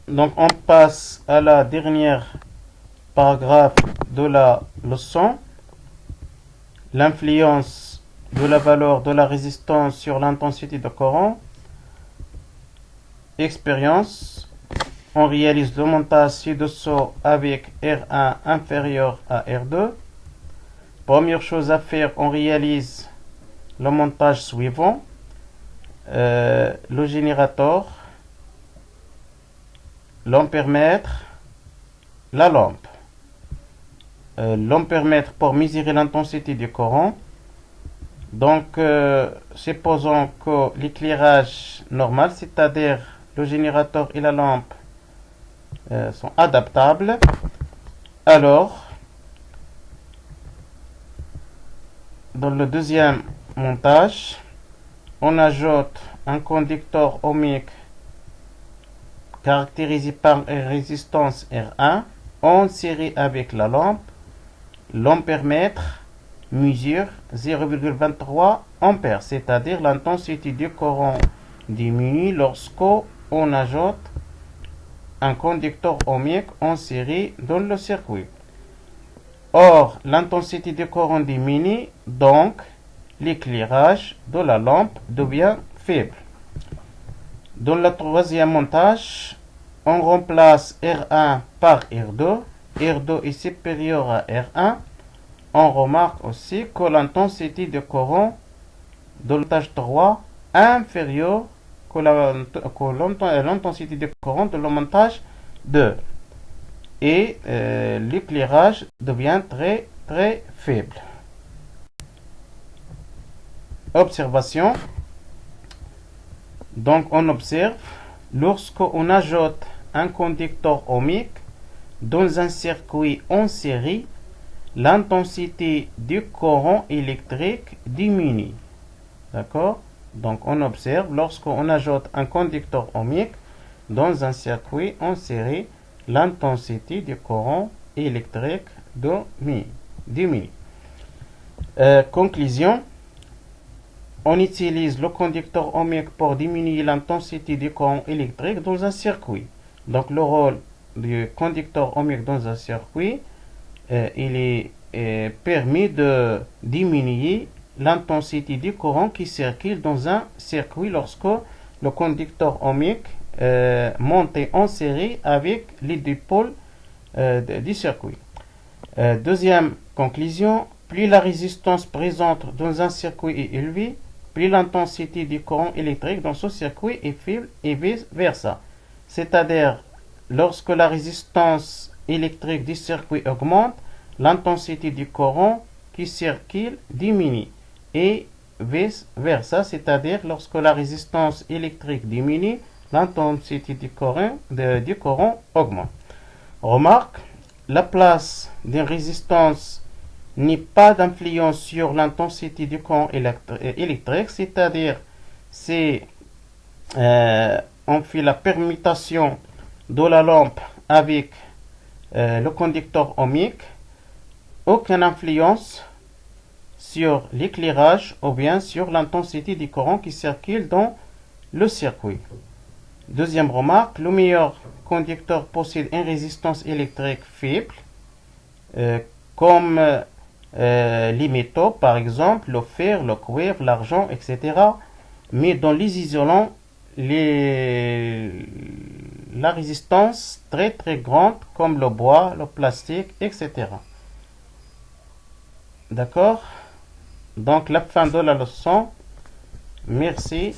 Donc on passe à la dernière paragraphe de la leçon. L'influence de la valeur de la résistance sur l'intensité de courant. Expérience. On réalise le montage ci-dessous avec R1 inférieur à R2. Première chose à faire, on réalise le montage suivant. Le générateur, l'ampèremètre, la lampe. L'ampèremètre pour mesurer l'intensité du courant. Donc, supposons que l'éclairage normal, c'est-à-dire le générateur et la lampe, sont adaptables. Alors, dans le deuxième montage, on ajoute un conducteur ohmique caractérisé par une résistance R1 en série avec la lampe. L'ampèremètre mesure 0,23 ampères, c'est-à-dire l'intensité du courant diminue lorsqu'on ajoute un conducteur ohmique en série dans le circuit. Or, l'intensité du courant diminue, donc l'éclairage de la lampe devient faible. Dans le troisième montage, on remplace R1 par R2. R2 est supérieur à R1. On remarque aussi que l'intensité du courant de montage 3 est inférieure que l'intensité du courant de le montage 2. Et l'éclairage devient très très faible. Observation. Donc on observe, lorsqu'on ajoute un conducteur ohmique dans un circuit en série, l'intensité du courant électrique diminue. D'accord? Donc on observe, lorsqu'on ajoute un conducteur ohmique dans un circuit en série, l'intensité du courant électrique diminue. Conclusion. On utilise le conducteur ohmique pour diminuer l'intensité du courant électrique dans un circuit. Donc le rôle du conducteur ohmique dans un circuit, il est permis de diminuer l'intensité du courant qui circule dans un circuit lorsque le conducteur ohmique monte en série avec les deux pôles du circuit. Deuxième conclusion, plus la résistance présente dans un circuit est élevée, plus l'intensité du courant électrique dans ce circuit est faible et vice versa. C'est-à-dire, lorsque la résistance électrique du circuit augmente, l'intensité du courant qui circule diminue et vice versa, c'est-à-dire lorsque la résistance électrique diminue, l'intensité du courant augmente. Remarque, la place d'une résistance n'est pas d'influence sur l'intensité du courant électrique, c'est-à-dire si on fait la permutation de la lampe avec le conducteur ohmique, aucune influence sur l'éclairage ou bien sur l'intensité du courant qui circule dans le circuit. Deuxième remarque, le meilleur conducteur possède une résistance électrique faible, comme les métaux, par exemple, le fer, le cuivre, l'argent, etc. Mais dans les isolants, la résistance très très grande, comme le bois, le plastique, etc. D'accord? Donc la fin de la leçon. Merci.